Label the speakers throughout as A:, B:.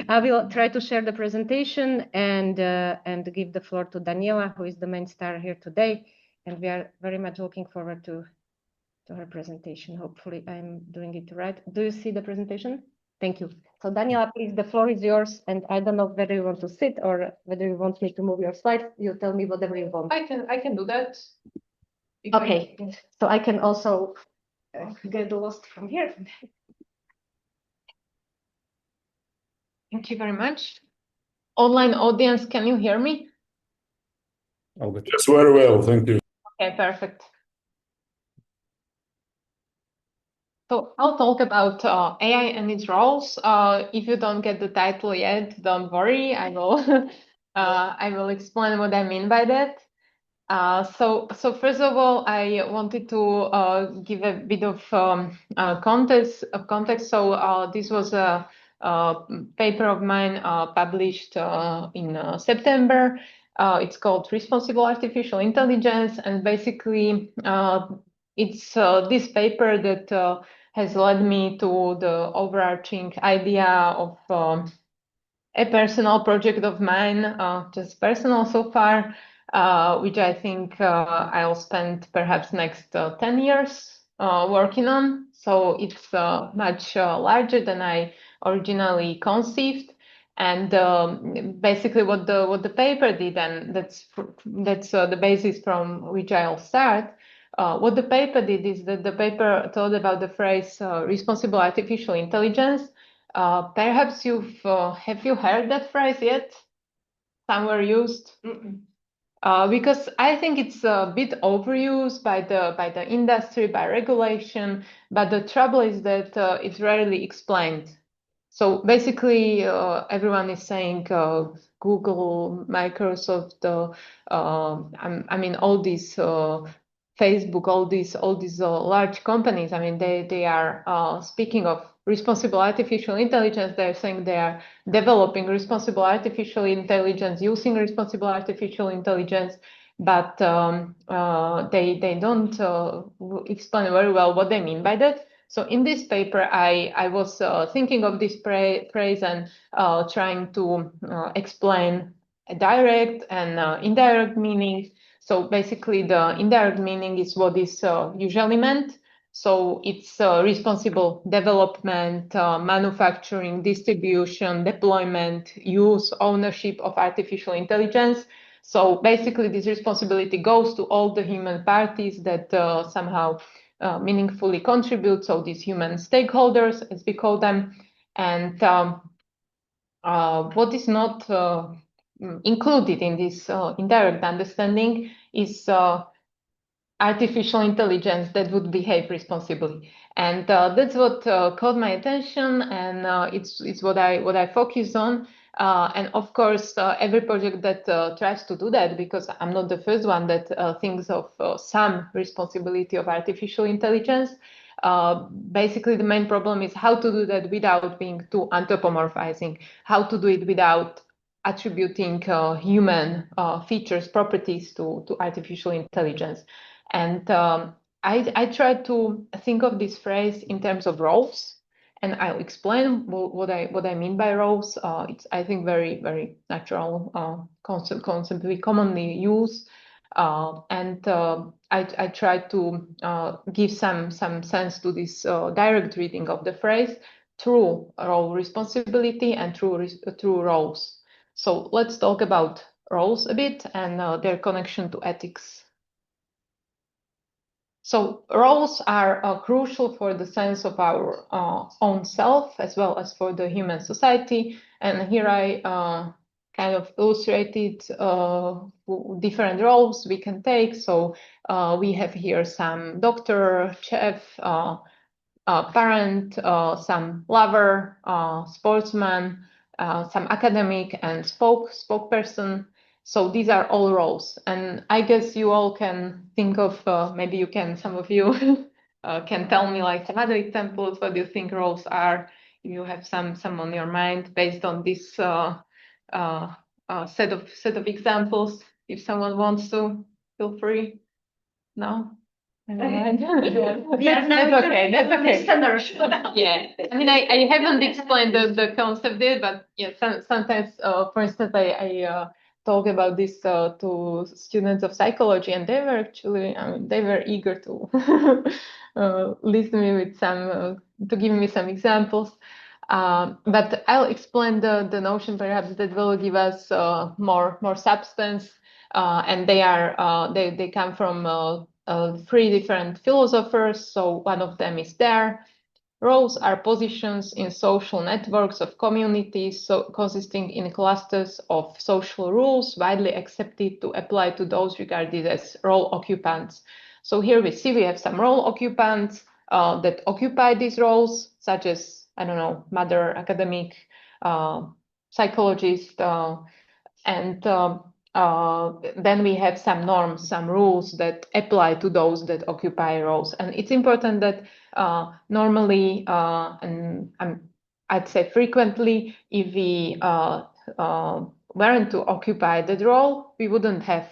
A: I will try to share the presentation and give the floor to Daniela, who is the main star here today. And we are very much looking forward to her presentation. Hopefully I'm doing it right. Do you see the presentation? Thank you. So Daniela, please, the floor is yours. And I don't know whether you want to sit or whether you want me to move your slides. You tell me whatever you want.
B: I can do that.
A: Okay, so I can also get lost from here.
B: Thank you very much. Online audience, can you hear me?
C: Oh, good.
D: Yes, very well, thank you.
B: Okay, perfect. So I'll talk about AI and its roles. If you don't get the title yet, don't worry. I will I will explain what I mean by that. So first of all, I wanted to give a bit of context. So this was a paper of mine published in September. It's called Responsible Artificial Intelligence, and basically it's this paper that has led me to the overarching idea of a personal project of mine, just personal so far, which I think I'll spend perhaps next 10 years working on. So it's much larger than I originally conceived. And basically what the paper did, and that's the basis from which I'll start. What the paper did is that the paper thought about the phrase responsible artificial intelligence. Perhaps have you heard that phrase yet? Somewhere used? Because I think it's a bit overused by the industry, by regulation, but the trouble is that it's rarely explained. So basically, everyone is saying Google, Microsoft, I mean, all these Facebook, all these large companies. I mean, they are speaking of responsible artificial intelligence. They're saying they are developing responsible artificial intelligence, using responsible artificial intelligence, but they don't explain very well what they mean by that. So in this paper, I was thinking of this phrase and trying to explain a direct and indirect meaning. So basically, the indirect meaning is what is usually meant. So it's responsible development, manufacturing, distribution, deployment, use, ownership of artificial intelligence. So basically, this responsibility goes to all the human parties that somehow meaningfully contribute. So these human stakeholders, as we call them. And what is not included in this indirect understanding is artificial intelligence that would behave responsibly, and that's what caught my attention, and it's what I focus on. And of course, every project that tries to do that, because I'm not the first one that thinks of some responsibility of artificial intelligence. Basically, the main problem is how to do that without being too anthropomorphizing, how to do it without attributing human features, properties to artificial intelligence. And I try to think of this phrase in terms of roles, and I'll explain what I mean by roles. It's, I think, very natural concept we commonly use, and I try to give some sense to this direct reading of the phrase through role responsibility and through roles. So let's talk about roles a bit and their connection to ethics. So roles are crucial for the sense of our own self, as well as for the human society. And here I kind of illustrated different roles we can take. So we have here some doctor, chef, parent, some lover, sportsman, some academic, and spokesperson. So these are all roles, and I guess you all can think of, maybe you can, some of you can tell me like some other examples what you think roles are. If you have some on your mind based on this set of examples. If someone wants to, feel free. No?
A: We are now
B: That's okay. That's okay.
A: listeners.
B: Yeah, I mean, I haven't explained the concept yet, but yeah, sometimes, for instance, I talk about this to students of psychology, and they were actually, I mean, they were eager to listen me with some, to give me some examples. But I'll explain the notion perhaps that will give us more substance, and they come from three different philosophers. So one of them is there. Roles are positions in social networks of communities, so consisting in clusters of social rules widely accepted to apply to those regarded as role occupants. So here we have some role occupants that occupy these roles, such as, I don't know, mother, academic, psychologist, and then we have some norms, some rules that apply to those that occupy roles. And it's important that normally, and I'd say frequently, if we weren't to occupy that role, we wouldn't have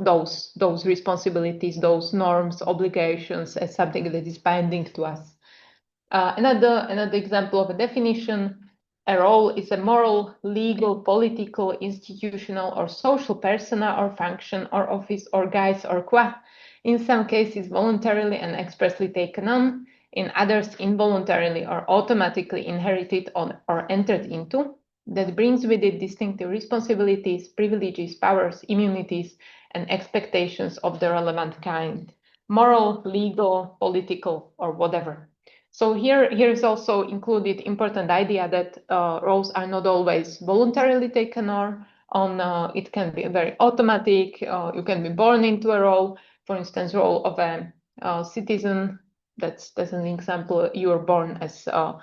B: those responsibilities, those norms, obligations as something that is binding to us. Another example of a definition: a role is a moral, legal, political, institutional, or social persona or function or office or guise or qua, in some cases voluntarily and expressly taken on, in others involuntarily or automatically inherited on or entered into, that brings with it distinctive responsibilities, privileges, powers, immunities, and expectations of the relevant kind, moral, legal, political, or whatever. So here is also included important idea that roles are not always voluntarily taken on. It can be very automatic. You can be born into a role. For instance, role of a citizen. That's an example. You are born as a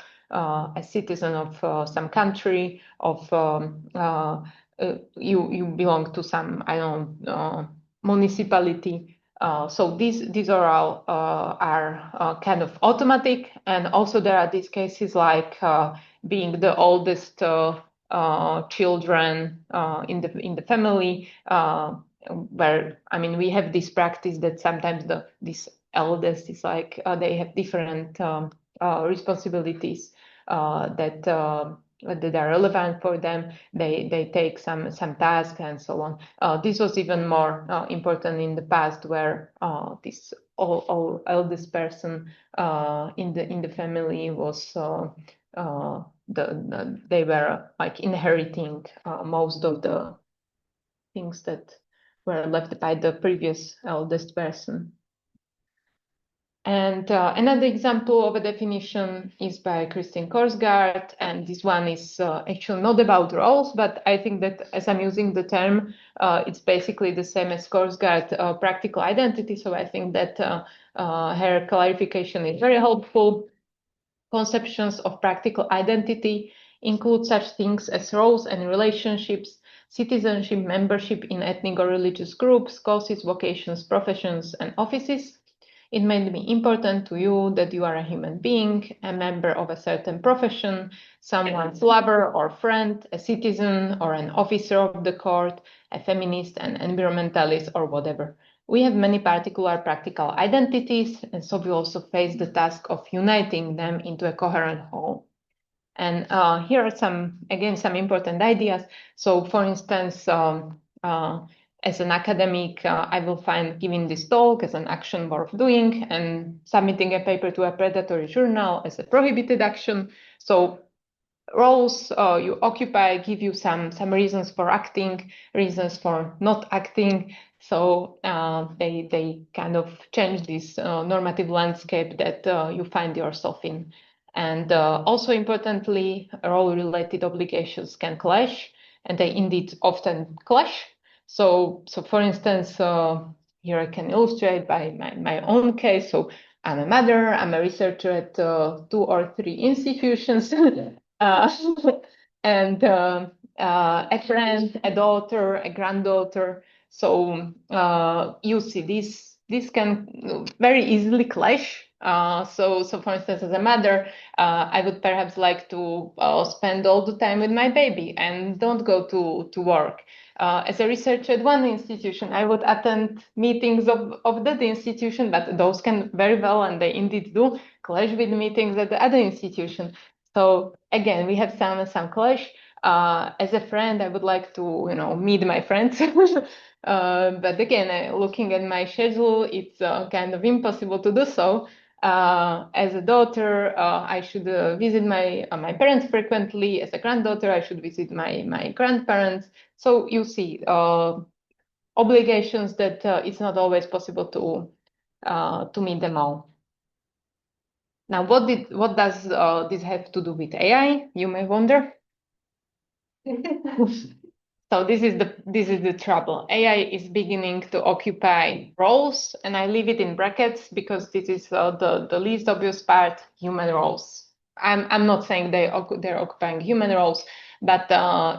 B: citizen of some country. You belong to some, I don't know, municipality. So these are all are kind of automatic, and also there are these cases like being the oldest children in the family, where, I mean, we have this practice that sometimes this eldest is like they have different responsibilities that are relevant for them. They take some tasks and so on. This was even more important in the past, where this all eldest person in the family was they were like inheriting most of the things that were left by the previous eldest person. And another example of a definition is by Christine Korsgaard, and this one is actually not about roles, but I think that as I'm using the term, it's basically the same as Korsgaard practical identity. So I think that her clarification is very helpful. Conceptions of practical identity include such things as roles and relationships, citizenship, membership in ethnic or religious groups, causes, vocations, professions, and offices. It may be important to you that you are a human being, a member of a certain profession, someone's lover or friend, a citizen or an officer of the court, a feminist, an environmentalist, or whatever. We have many particular practical identities, and so we also face the task of uniting them into a coherent whole. And here are some important ideas. So, for instance, as an academic, I will find giving this talk as an action worth doing, and submitting a paper to a predatory journal as a prohibited action. So roles you occupy give you some reasons for acting, reasons for not acting. So they kind of change this normative landscape that you find yourself in. And also importantly, role-related obligations can clash, and they indeed often clash. So for instance, here I can illustrate by my own case. So I'm a mother, I'm a researcher at 2 or 3 institutions, and a friend, a daughter, a granddaughter. So you see this can very easily clash. So for instance, as a mother, I would perhaps like to spend all the time with my baby and don't go to work. as a researcher at one institution, I would attend meetings of that institution, but those can very well, and they indeed do, clash with meetings at the other institution. So again, we have some clash. As a friend, I would like to, meet my friends. But again, looking at my schedule, it's kind of impossible to do so. As a daughter, I should visit my parents frequently. As a granddaughter, I should visit my grandparents. So you see obligations that it's not always possible to meet them all. Now, what does this have to do with AI? You may wonder. So this is the trouble. AI is beginning to occupy roles, and I leave it in brackets because this is the least obvious part: human roles. I'm not saying they're occupying human roles, but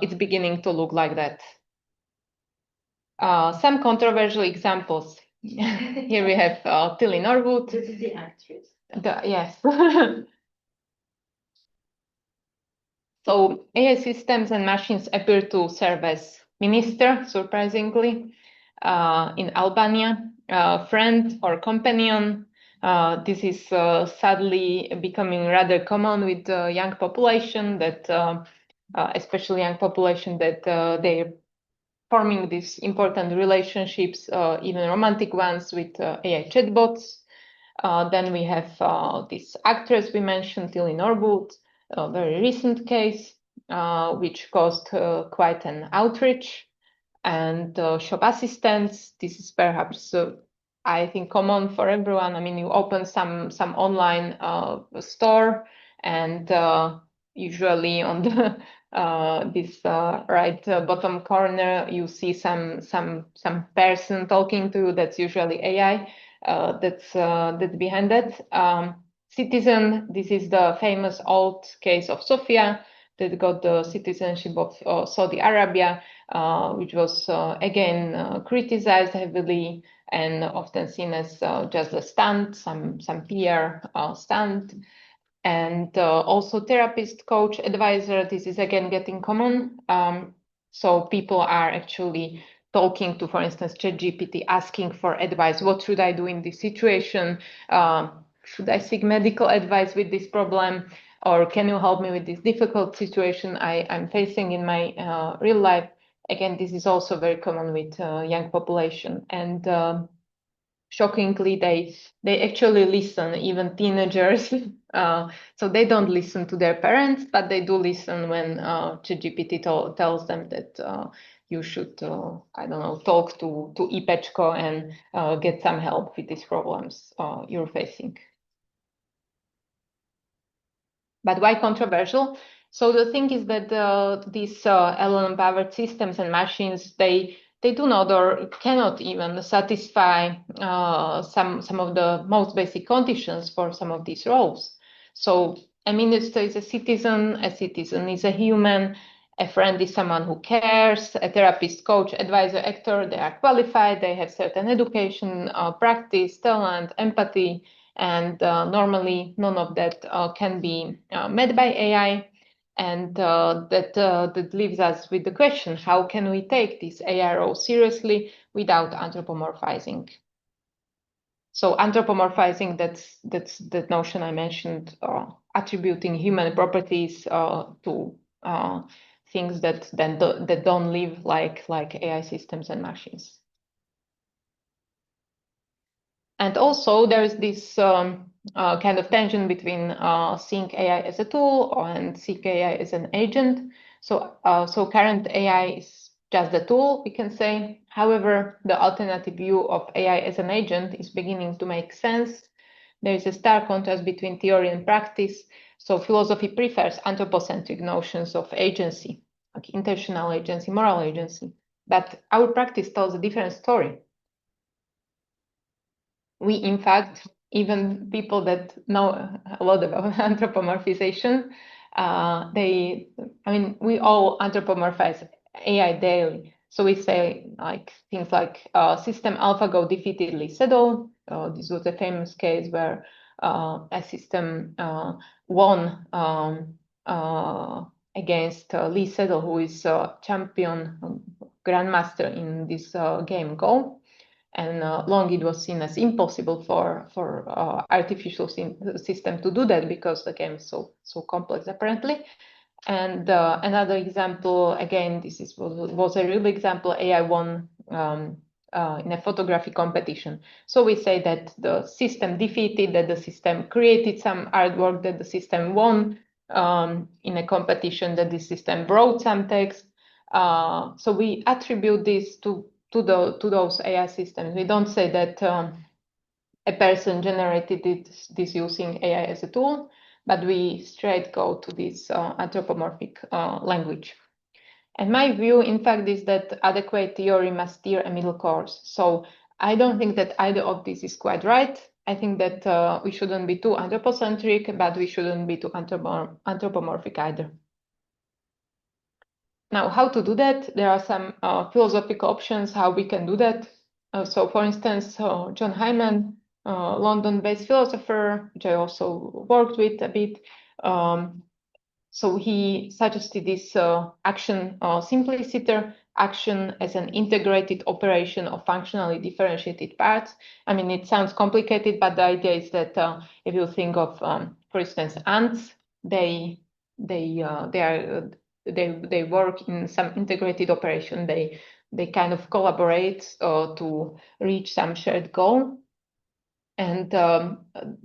B: it's beginning to look like that. Some controversial examples. Here we have Tilly Norwood.
D: This is the actress.
B: Yes. So AI systems and machines appear to serve as minister, surprisingly, in Albania, friend or companion. This is sadly becoming rather common with the young population, that especially young population, that they're forming these important relationships, even romantic ones, with AI chatbots. Then we have this actress we mentioned, Tilly Norwood, a very recent case, which caused quite an outrage. And shop assistants, this is perhaps, I think, common for everyone. I mean, you open some online store, and usually on the this right bottom corner, you see some person talking to you. That's usually AI. That's behind that. Citizen, this is the famous old case of Sofia that got the citizenship of Saudi Arabia, which was again criticized heavily and often seen as just a stunt, some PR stunt. And also therapist, coach, advisor, this is again getting common. So people are actually talking to, for instance, ChatGPT, asking for advice. What should I do in this situation? Should I seek medical advice with this problem? Or can you help me with this difficult situation I'm facing in my real life? Again, this is also very common with young population. And shockingly, they actually listen, even teenagers. So they don't listen to their parents, but they do listen when ChatGPT tells them that you should, I don't know, talk to Ipechko and get some help with these problems you're facing. But why controversial? So the thing is that these LLM-powered systems and machines, they do not or cannot even satisfy some of the most basic conditions for some of these roles. So a minister is a citizen is a human, a friend is someone who cares, a therapist, coach, advisor, actor, they are qualified, they have certain education, practice, talent, empathy, and normally none of that can be met by AI. And that leaves us with the question: how can we take this AI role seriously without anthropomorphizing? So anthropomorphizing, that's that notion I mentioned, attributing human properties to things that don't live like AI systems and machines. And also there is this kind of tension between seeing AI as a tool and seeing AI as an agent. So current AI is just a tool, we can say. However, the alternative view of AI as an agent is beginning to make sense. There is a stark contrast between theory and practice. So philosophy prefers anthropocentric notions of agency, like intentional agency, moral agency. But our practice tells a different story. We, in fact, even people that know a lot about anthropomorphization, we all anthropomorphize AI daily. So we say things like system AlphaGo defeated Lee Sedol. This was a famous case where a system won against Lee Sedol, who is a champion grandmaster in this game Go. And long it was seen as impossible for artificial system to do that because the game is so complex apparently. And another example, again, was a real example. AI won in a photography competition. So we say that the system defeated, that the system created some artwork, that the system won in a competition, that the system wrote some text. So we attribute this to those AI systems. We don't say that a person generated this using AI as a tool, but we straight go to this anthropomorphic language. And my view, in fact, is that adequate theory must steer a middle course. So I don't think that either of these is quite right. I think that we shouldn't be too anthropocentric, but we shouldn't be too anthropomorphic either. Now, how to do that? There are some philosophical options how we can do that. So, for instance, John Hyman, London-based philosopher, which I also worked with a bit. So he suggested this action simpliciter, action as an integrated operation of functionally differentiated parts. I mean, it sounds complicated, but the idea is that if you think of, for instance, ants, they work in some integrated operation. They kind of collaborate to reach some shared goal. And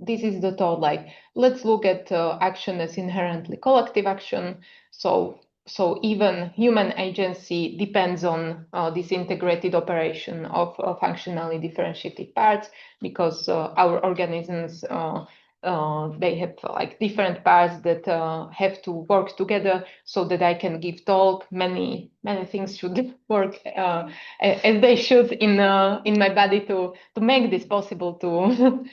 B: this is the thought, like, let's look at action as inherently collective action. So even human agency depends on this integrated operation of functionally differentiated parts, because our organisms, they have like different parts that have to work together so that I can give talk. Many things should work as they should in my body to make this possible to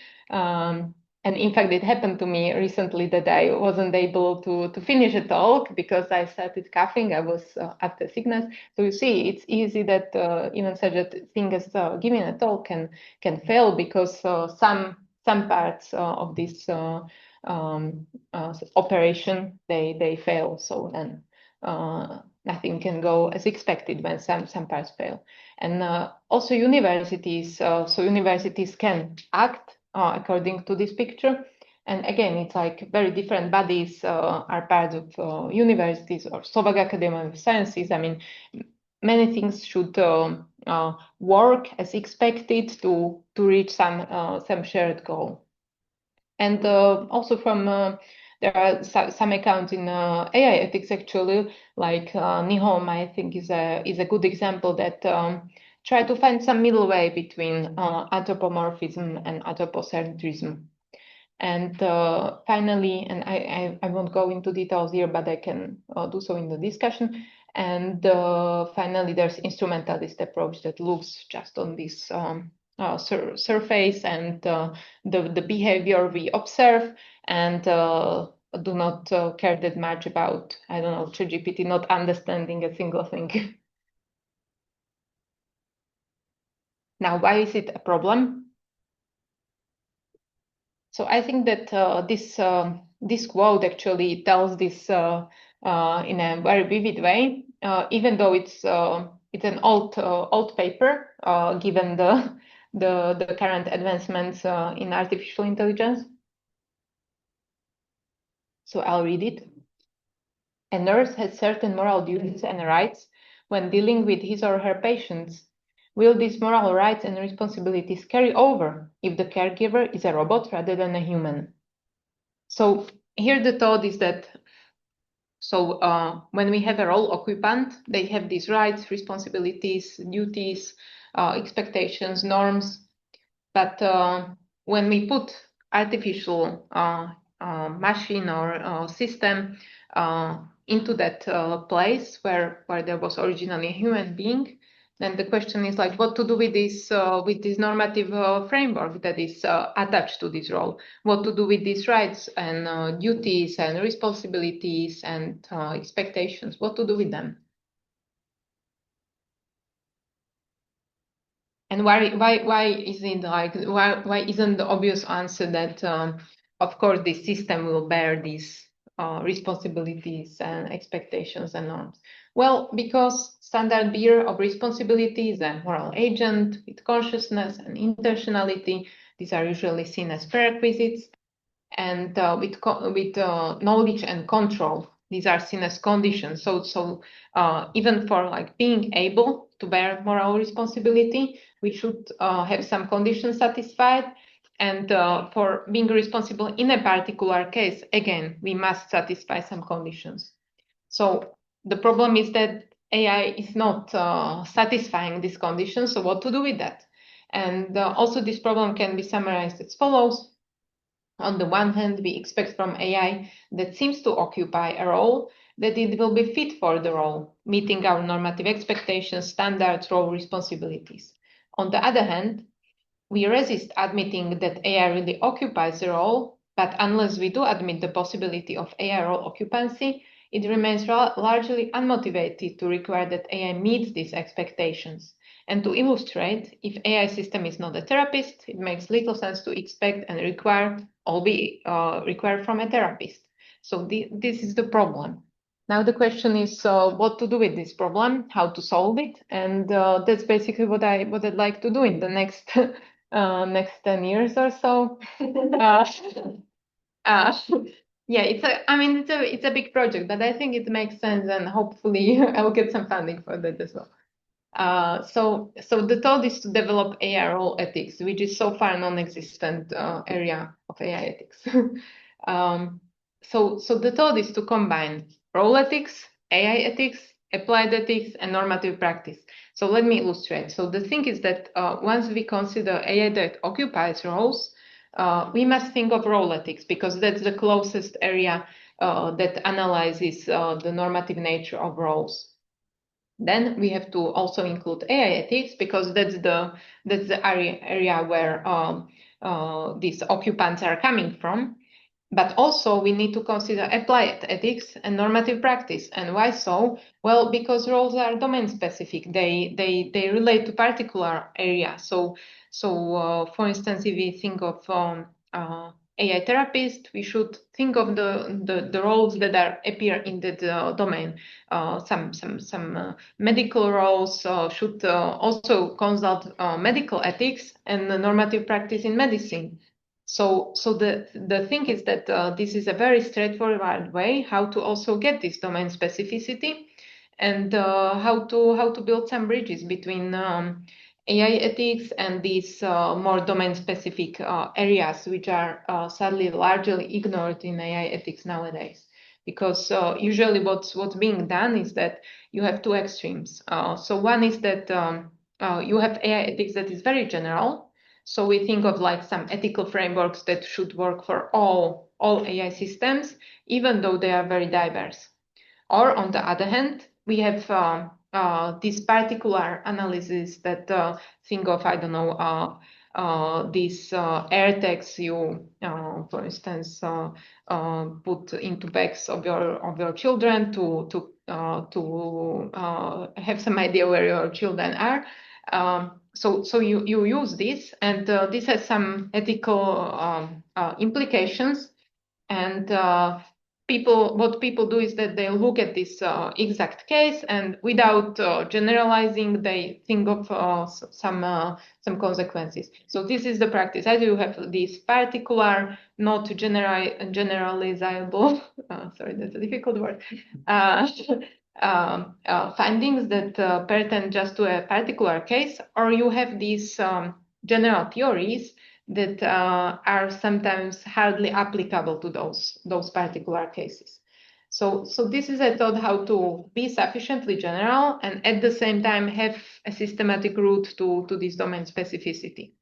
B: and in fact it happened to me recently that I wasn't able to finish a talk because I started coughing. I was after sickness. So you see, it's easy that even such a thing as giving a talk can fail because some parts of this operation they fail. So then nothing can go as expected when some parts fail. And also universities, so universities can act according to this picture. And again, it's like very different bodies are part of universities or Slovak Academy of Sciences. I mean, many things should work as expected to reach some shared goal. And also from there are some accounts in AI ethics actually, like Nihom, I think is a good example that try to find some middle way between anthropomorphism and anthropocentrism. And finally, and I won't go into details here, but I can do so in the discussion. And finally, there's instrumentalist approach that looks just on this surface and the behavior we observe, and do not care that much about, I don't know, ChatGPT not understanding a single thing. Now, why is it a problem? So I think that this quote actually tells this in a very vivid way, even though it's an old paper, given the current advancements in artificial intelligence. So I'll read it. A nurse has certain moral duties and rights when dealing with his or her patients. Will these moral rights and responsibilities carry over if the caregiver is a robot rather than a human? So here the thought is that, so when we have a role occupant, they have these rights, responsibilities, duties, expectations, norms. But when we put artificial machine or system into that place where there was originally a human being, then the question is like, what to do with this normative framework that is attached to this role? What to do with these rights and duties and responsibilities and expectations? What to do with them? And why isn't like why isn't the obvious answer that of course this system will bear these responsibilities and expectations and norms? Well, because standard bearer of responsibility is a moral agent with consciousness and intentionality. These are usually seen as prerequisites, and with knowledge and control, these are seen as conditions. So even for like being able to bear moral responsibility, we should have some conditions satisfied. And for being responsible in a particular case, again, we must satisfy some conditions. So the problem is that AI is not satisfying these conditions. So what to do with that? And also this problem can be summarized as follows. On the one hand, we expect from AI that seems to occupy a role that it will be fit for the role, meeting our normative expectations, standards, role responsibilities. On the other hand, we resist admitting that AI really occupies the role, but unless we do admit the possibility of AI role occupancy, it remains largely unmotivated to require that AI meets these expectations. And to illustrate, if AI system is not a therapist, it makes little sense to expect and require from a therapist. So this is the problem. Now the question is what to do with this problem, how to solve it, and that's basically what I'd like to do in the next 10 years or so. Yeah, it's a big project, but I think it makes sense, and hopefully I'll get some funding for that as well. So the thought is to develop AI role ethics, which is so far non-existent area of AI ethics. So the thought is to combine role ethics, AI ethics, applied ethics, and normative practice. So let me illustrate. So the thing is that once we consider AI that occupies roles, we must think of role ethics, because that's the closest area that analyzes the normative nature of roles. Then we have to also include AI ethics, because that's the area where these occupants are coming from. But also we need to consider applied ethics and normative practice. And why so? Well, because roles are domain specific. They relate to particular areas. So for instance, if we think of AI therapist, we should think of the roles that appear in that domain. Some medical roles should also consult medical ethics and the normative practice in medicine. So the thing is that this is a very straightforward way how to also get this domain specificity, and how to build some bridges between AI ethics and these more domain-specific areas, which are sadly largely ignored in AI ethics nowadays. Because usually what's being done is that you have two extremes. So one is that you have AI ethics that is very general. So we think of like some ethical frameworks that should work for all AI systems, even though they are very diverse. Or on the other hand, we have this particular analysis that think of, I don't know, these air tags you, for instance, put into bags of your children to have some idea where your children are. So you use this, and this has some ethical implications. And what people do is that they look at this exact case, and without generalizing, they think of some consequences. So this is the practice. As you have these particular, not generalizable, sorry, that's a difficult word, findings that pertain just to a particular case, or you have these general theories that are sometimes hardly applicable to those particular cases. So this is a thought how to be sufficiently general and at the same time have a systematic route to this domain specificity.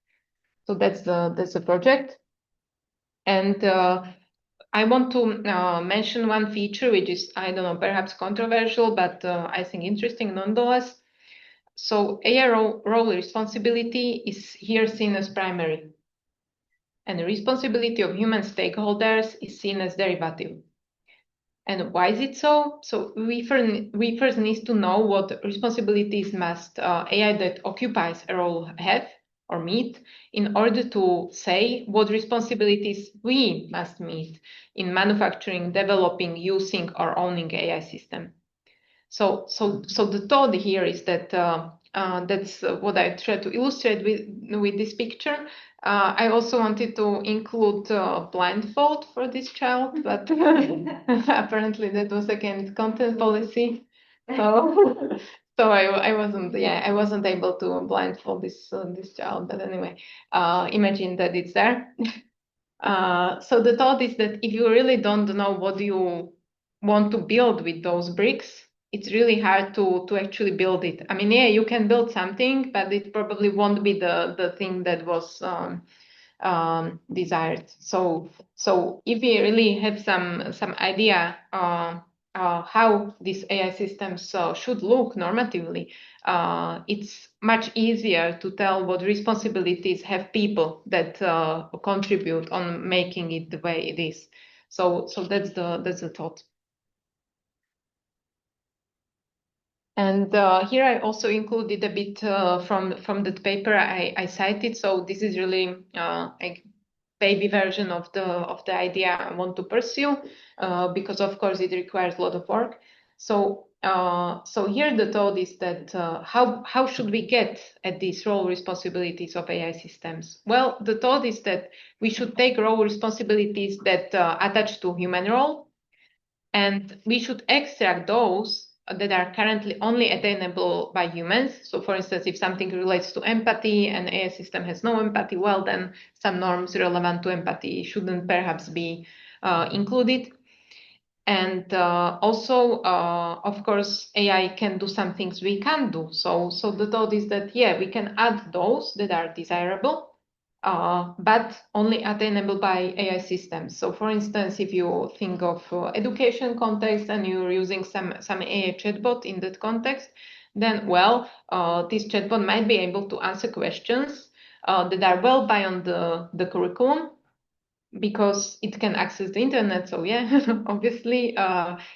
B: So that's the project. And I want to mention one feature which is, I don't know, perhaps controversial, but I think interesting nonetheless. So AI role responsibility is here seen as primary, and the responsibility of human stakeholders is seen as derivative. And why is it so? So we first need to know what responsibilities must AI that occupies a role have, or meet in order to say what responsibilities we must meet in manufacturing, developing, using, or owning AI system. So the thought here is that that's what I try to illustrate with this picture. I also wanted to include blindfold for this child, but apparently that was against content policy. So so I wasn't able to blindfold this child. But anyway, imagine that it's there. So the thought is that if you really don't know what you want to build with those bricks, it's really hard to actually build it. I mean, yeah, you can build something, but it probably won't be the thing that was desired. So if we really have some idea how these AI systems should look normatively, it's much easier to tell what responsibilities have people that contribute on making it the way it is. So that's the thought. And here I also included a bit from that paper I cited. So this is really a baby version of the idea I want to pursue, because of course it requires a lot of work. So here the thought is that how should we get at these role responsibilities of AI systems? Well, the thought is that we should take role responsibilities that attach to human role, and we should extract those that are currently only attainable by humans. So for instance, if something relates to empathy and AI system has no empathy, well, then some norms relevant to empathy shouldn't perhaps be included. And also, of course, AI can do some things we can't do. So the thought is that, yeah, we can add those that are desirable, but only attainable by AI systems. So for instance, if you think of education context and you're using some AI chatbot in that context, then, well, this chatbot might be able to answer questions that are well beyond the curriculum, because it can access the internet. So yeah, obviously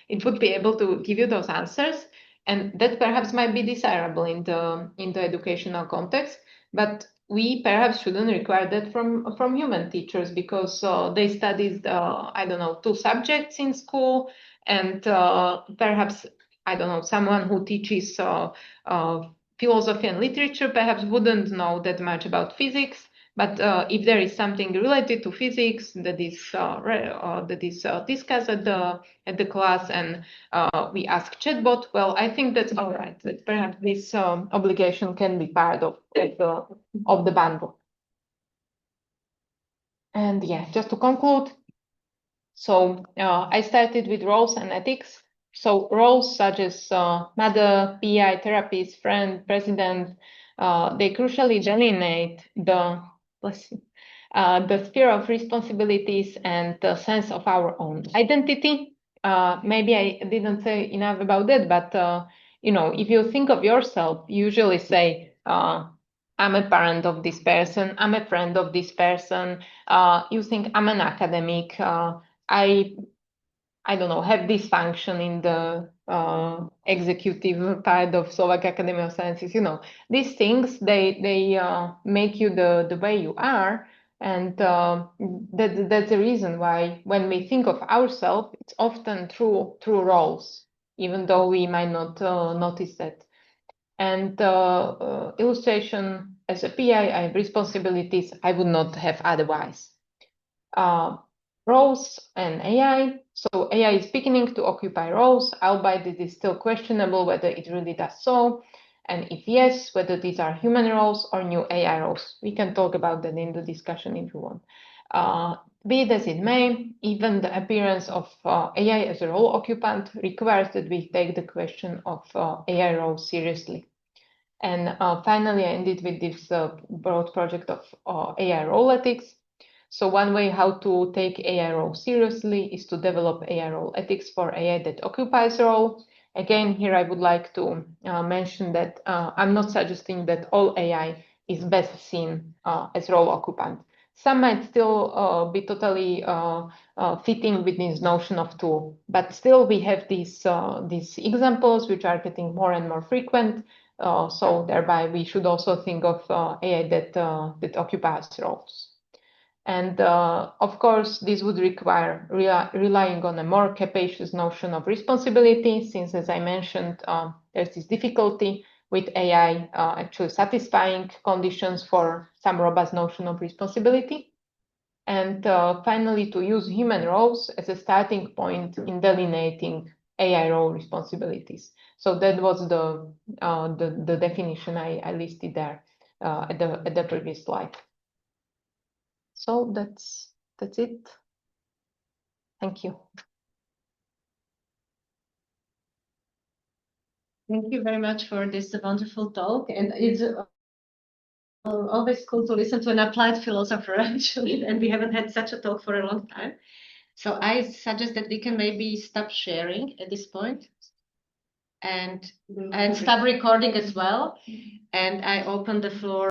B: it would be able to give you those answers, and that perhaps might be desirable in the educational context. But we perhaps shouldn't require that from human teachers, because they studied I don't know, 2 subjects in school, and perhaps, I don't know, someone who teaches philosophy and literature perhaps wouldn't know that much about physics. But if there is something related to physics that is discussed at the class, and we ask chatbot, well, I think that's all right. That perhaps this obligation can be part of the bundle. And yeah, just to conclude, so I started with roles and ethics. So roles such as mother, PI, therapist, friend, president, they crucially delineate the sphere of responsibilities and the sense of our own identity. Maybe I didn't say enough about that, but if you think of yourself, you usually say, I'm a parent of this person, I'm a friend of this person. You think I'm an academic. I don't know, have this function in the executive part of Slovak Academy of Sciences. These things, they make you the way you are. And that's the reason why when we think of ourselves, it's often through roles, even though we might not notice that. And illustration, as a PI, I have responsibilities I would not have otherwise. Roles and AI. So AI is beginning to occupy roles, albeit it is still questionable whether it really does so. And if yes, whether these are human roles or new AI roles. We can talk about that in the discussion if you want. Be it as it may, even the appearance of AI as a role occupant requires that we take the question of AI roles seriously. And finally, I ended with this broad project of AI role ethics. So one way how to take AI role seriously is to develop AI role ethics for AI that occupies role. Again, here I would like to mention that I'm not suggesting that all AI is best seen as role occupant. Some might still be totally fitting with this notion of tool, but still we have these examples which are getting more and more frequent, So thereby we should also think of AI that occupies roles. And of course, this would require relying on a more capacious notion of responsibility, since, as I mentioned, there's this difficulty with AI actually satisfying conditions for some robust notion of responsibility. And finally, to use human roles as a starting point in delineating AI role responsibilities. So that was the definition I listed there at the previous slide. So that's it. Thank you.
A: Thank you very much for this wonderful talk. And it's always cool to listen to an applied philosopher, actually, and we haven't had such a talk for a long time. So I suggest that we can maybe stop sharing at this point and stop recording as well. And I open the floor